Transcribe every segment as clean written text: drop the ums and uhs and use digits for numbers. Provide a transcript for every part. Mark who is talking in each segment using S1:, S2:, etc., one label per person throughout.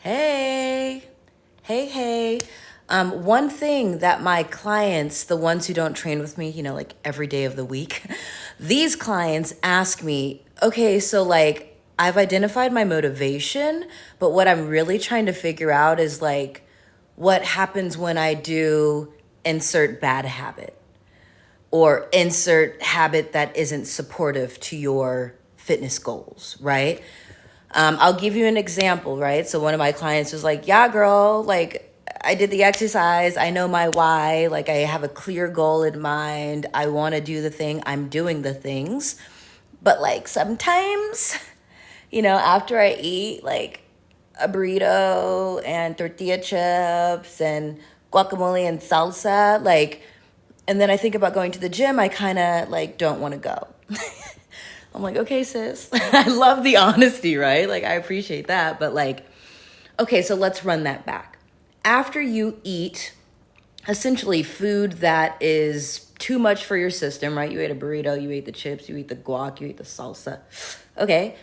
S1: Hey, hey. One thing that my clients, the ones who don't train with me, like every day of the week, these clients ask me, okay, so like I've identified my motivation, but what I'm really trying to figure out is like what happens when I do insert bad habit or insert habit that isn't supportive to your fitness goals, right? I'll give you an example, right? So one of my clients was like, yeah, girl, like I did the exercise. I know my why. Like I have a clear goal in mind. I want to do the thing. I'm doing the things. But like sometimes, after I eat like a burrito and tortilla chips and guacamole and salsa, like, and then I think about going to the gym, I kind of like don't want to go. I'm like, okay, sis. I love the honesty, right? Like, I appreciate that. But, like, okay, so let's run that back. After you eat essentially food that is too much for your system, right? You ate a burrito, you ate the chips, you ate the guac, you ate the salsa. Okay,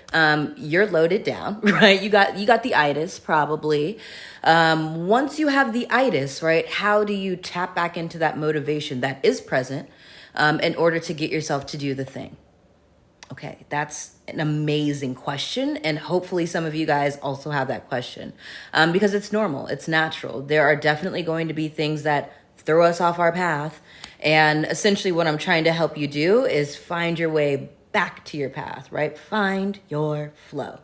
S1: you're loaded down, right? You got the itis probably. Once you have the itis, right? How do you tap back into that motivation that is present in order to get yourself to do the thing? Okay, that's an amazing question. And hopefully some of you guys also have that question because it's normal, it's natural. There are definitely going to be things that throw us off our path. And essentially what I'm trying to help you do is find your way back to your path, right? Find your flow.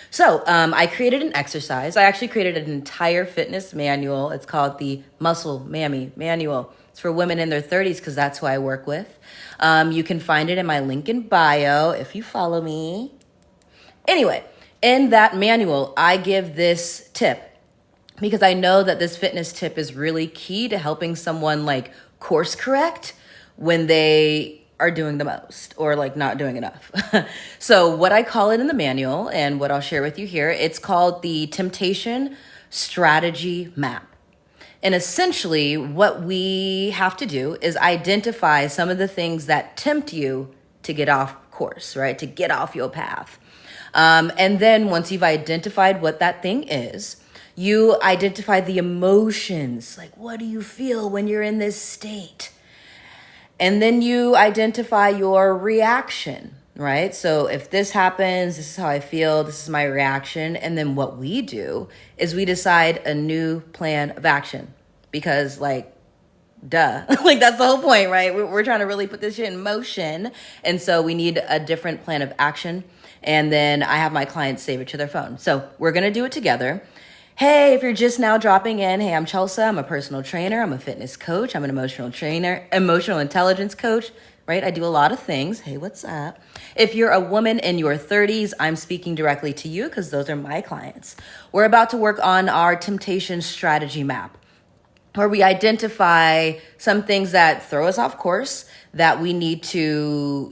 S1: So I created an exercise. I actually created an entire fitness manual. It's called the Muscle Mammy Manual. It's for women in their 30s because that's who I work with. You can find it in my link in bio if you follow me. Anyway, in that manual, I give this tip because I know that this fitness tip is really key to helping someone like course correct when they are doing the most or like not doing enough. So what I call it in the manual and what I'll share with you here, it's called the Temptation Strategy Map. And essentially what we have to do is identify some of the things that tempt you to get off course, right? To get off your path. And then once you've identified what that thing is, you identify the emotions. Like, what do you feel when you're in this state? And then you identify your reaction, right? So if this happens, this is how I feel, this is my reaction. And then what we do is we decide a new plan of action because like, duh, like that's the whole point, right? We're trying to really put this shit in motion. And so we need a different plan of action. And then I have my clients save it to their phone. So we're going to do it together. Hey, if you're just now dropping in, hey, I'm Chelsea. I'm a personal trainer. I'm a fitness coach. I'm an emotional trainer, emotional intelligence coach, right? I do a lot of things. Hey, what's up? If you're a woman in your 30s, I'm speaking directly to you because those are my clients. We're about to work on our temptation strategy map where we identify some things that throw us off course that we need to,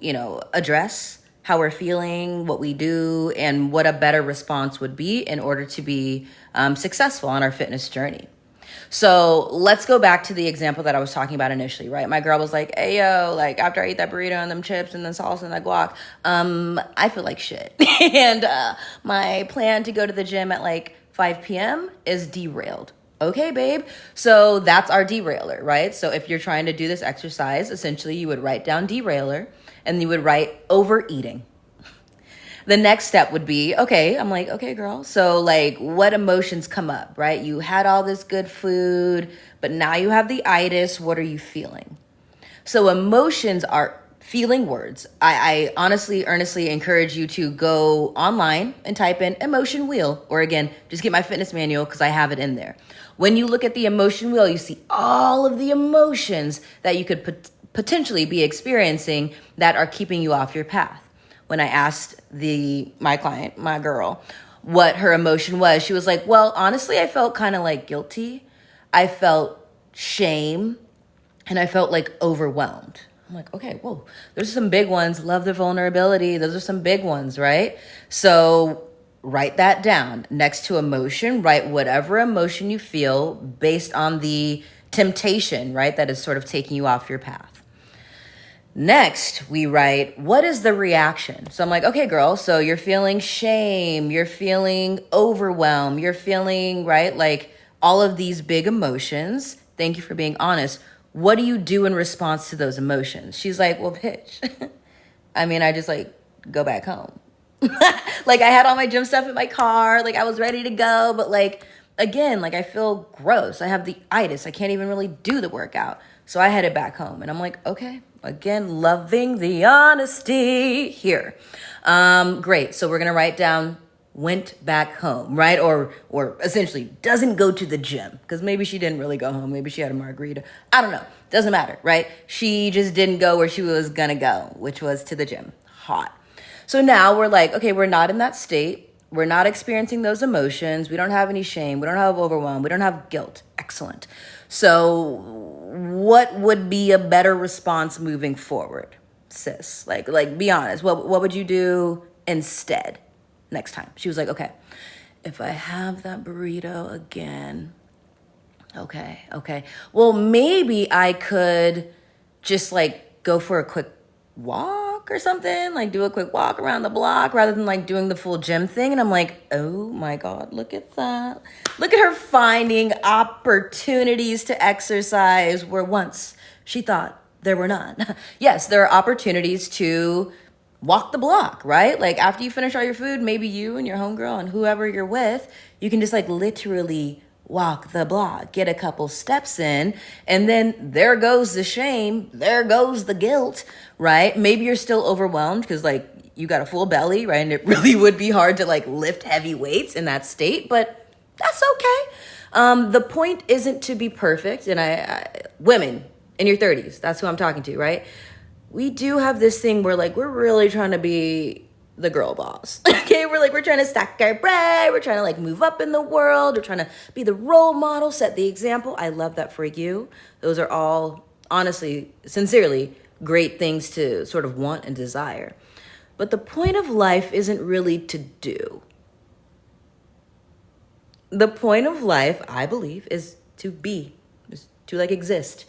S1: address how we're feeling, what we do, and what a better response would be in order to be successful on our fitness journey. So let's go back to the example that I was talking about initially, right? My girl was like, hey, yo, like after I eat that burrito and them chips and the salsa and that guac, I feel like shit. And my plan to go to the gym at like 5 p.m. is derailed. Okay, babe. So that's our derailer, right? So if you're trying to do this exercise, essentially you would write down derailer and you would write overeating. The next step would be, okay, I'm like, okay, girl. So like what emotions come up, right? You had all this good food, but now you have the itis. What are you feeling? So emotions are feeling words. I honestly, earnestly encourage you to go online and type in emotion wheel, or again, just get my fitness manual because I have it in there. When you look at the emotion wheel, you see all of the emotions that you could potentially be experiencing that are keeping you off your path. When I asked my client, my girl, what her emotion was, she was like, well, honestly, I felt kind of like guilty. I felt shame and I felt like overwhelmed. I'm like, okay, whoa, there's some big ones. Love the vulnerability. Those are some big ones, right? So write that down. Next to emotion, write whatever emotion you feel based on the temptation, right? That is sort of taking you off your path. Next, we write, what is the reaction? So I'm like, okay, girl, so you're feeling shame, you're feeling overwhelmed, you're feeling, right, like all of these big emotions. Thank you for being honest. What do you do in response to those emotions? She's like, well, bitch. I mean, I just like go back home. Like I had all my gym stuff in my car, like I was ready to go, but like, again, like I feel gross. I have the itis. I can't even really do the workout. So I headed back home and I'm like, okay, again, loving the honesty here. Great. So we're going to write down went back home, right? Or essentially doesn't go to the gym because maybe she didn't really go home. Maybe she had a margarita. I don't know. Doesn't matter, right? She just didn't go where she was going to go, which was to the gym. Hot. So now we're like, okay, we're not in that state. We're not experiencing those emotions. We don't have any shame. We don't have overwhelm. We don't have guilt. Excellent. So what would be a better response moving forward, sis? Like be honest. What would you do instead next time? She was like, okay, if I have that burrito again, okay. Well, maybe I could just like go for a quick walk or something, like do a quick walk around the block rather than like doing the full gym thing. And I'm like, oh my God, look at that. Look at her finding opportunities to exercise where once she thought there were none. Yes, there are opportunities to walk the block, right? Like after you finish all your food, maybe you and your homegirl and whoever you're with, you can just like literally walk the block, get a couple steps in, and then there goes the shame, there goes the guilt, right? Maybe you're still overwhelmed because like you got a full belly, right? And it really would be hard to like lift heavy weights in that state, but that's okay. The point isn't to be perfect. And I women in your 30s, that's who I'm talking to, right? We do have this thing where like we're really trying to be the girl boss. Okay, we're trying to stack our bread, we're trying to like move up in the world, we're trying to be the role model, set the example. I love that for you. Those are all honestly, sincerely great things to sort of want and desire. But the point of life isn't really to do. The point of life, I believe, is to be, is to like exist.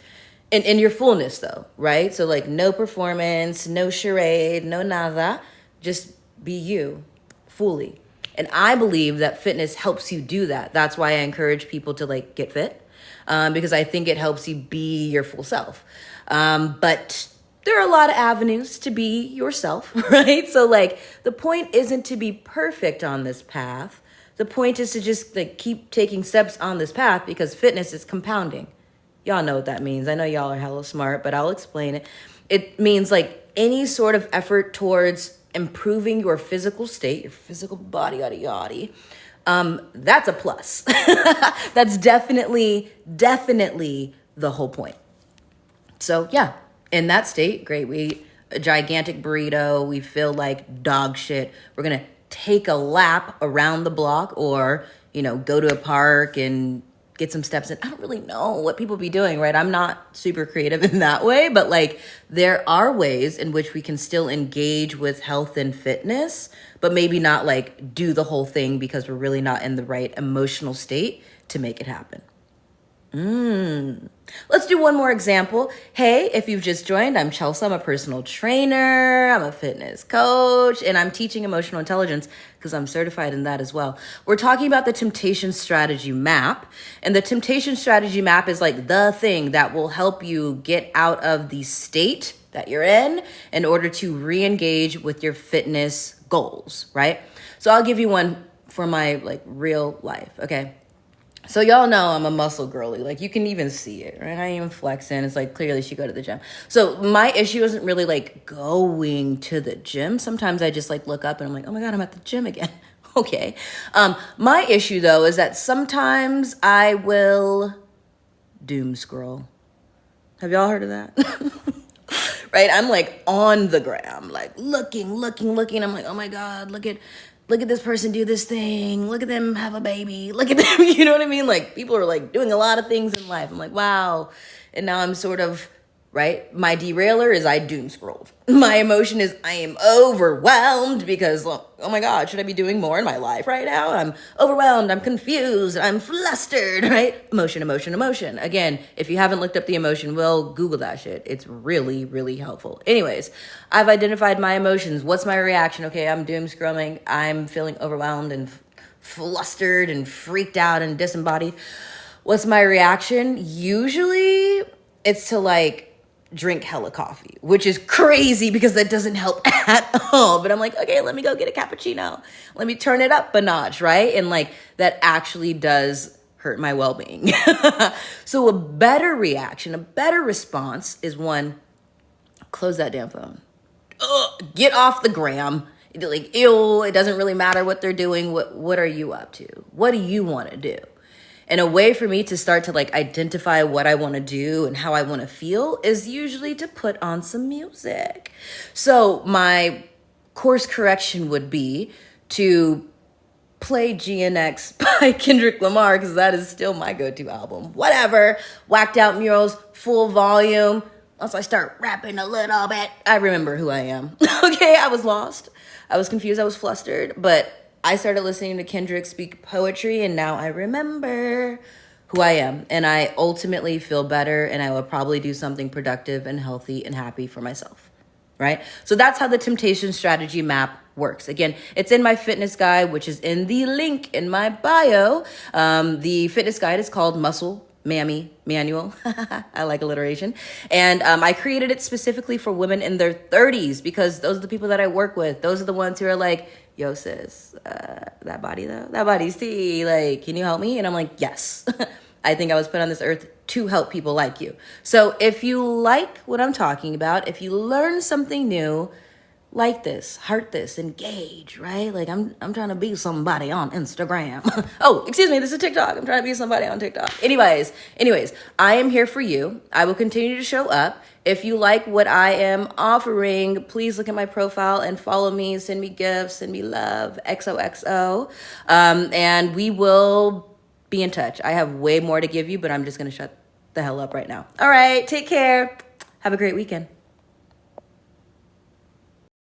S1: In your fullness though, right? So like no performance, no charade, no nada, just be you fully. And I believe that fitness helps you do that. That's why I encourage people to like get fit, because I think it helps you be your full self. But there are a lot of avenues to be yourself, right? So like the point isn't to be perfect on this path. The point is to just like keep taking steps on this path because fitness is compounding. Y'all know what that means. I know y'all are hella smart, but I'll explain it. It means like any sort of effort towards improving your physical state, your physical body, yada. That's a plus. That's definitely the whole point. So yeah, in that state, great. We eat a gigantic burrito. We feel like dog shit. We're going to take a lap around the block or, go to a park and get some steps in. I don't really know what people be doing, right? I'm not super creative in that way, but like there are ways in which we can still engage with health and fitness, but maybe not like do the whole thing because we're really not in the right emotional state to make it happen. Let's do one more example. Hey, if you've just joined, I'm Chelsea. I'm a personal trainer. I'm a fitness coach, and I'm teaching emotional intelligence because I'm certified in that as well. We're talking about the temptation strategy map, and the temptation strategy map is like the thing that will help you get out of the state that you're in order to re-engage with your fitness goals, right? So I'll give you one for my like real life, okay? So y'all know I'm a muscle girly. Like you can even see it, right? I ain't even flexing. It's like clearly she go to the gym. So my issue isn't really like going to the gym. Sometimes I just like look up and I'm like, oh my God, I'm at the gym again. Okay. My issue though is that sometimes I will doom scroll. Have y'all heard of that? Right? I'm like on the gram, like looking. I'm like, oh my God, look at this person do this thing. Look at them have a baby. Look at them. You know what I mean? Like people are like doing a lot of things in life. I'm like, wow. And now I'm sort of right? My derailer is I doom scrolled. My emotion is I am overwhelmed because, well, oh my God, should I be doing more in my life right now? I'm overwhelmed, I'm confused, I'm flustered, right? Emotion, emotion, emotion. Again, if you haven't looked up the emotion, well, Google that shit. It's really, really helpful. Anyways, I've identified my emotions. What's my reaction? Okay, I'm doom scrolling. I'm feeling overwhelmed and flustered and freaked out and disembodied. What's my reaction? Usually it's to like drink hella coffee, which is crazy because that doesn't help at all. But I'm like, okay, let me go get a cappuccino. Let me turn it up a notch, right? And like that actually does hurt my well-being. So a better reaction, a better response is one, close that damn phone. Get off the gram. Like, ew, it doesn't really matter what they're doing. What are you up to? What do you want to do? And a way for me to start to like identify what I want to do and how I want to feel is usually to put on some music. So my course correction would be to play GNX by Kendrick Lamar, because that is still my go-to album. Whatever. Whacked out murals, full volume. Once I start rapping a little bit, I remember who I am. Okay, I was lost. I was confused. I was flustered. But I started listening to Kendrick speak poetry, and now I remember who I am. And I ultimately feel better, and I will probably do something productive and healthy and happy for myself, right? So that's how the temptation strategy map works. Again, it's in my fitness guide, which is in the link in my bio. The fitness guide is called Muscle Mammy Manual. I like alliteration. And I created it specifically for women in their 30s because those are the people that I work with. Those are the ones who are like, yo, sis, that body though, that body's tea. Like, can you help me? And I'm like, yes. I think I was put on this earth to help people like you. So if you like what I'm talking about, if you learn something new, like this, heart this, engage, right? Like I'm trying to be somebody on Instagram. Oh, excuse me, this is TikTok. I'm trying to be somebody on TikTok. Anyways, I am here for you. I will continue to show up. If you like what I am offering, please look at my profile and follow me, send me gifts, send me love, XOXO. And we will be in touch. I have way more to give you, but I'm just going to shut the hell up right now. All right, take care. Have a great weekend.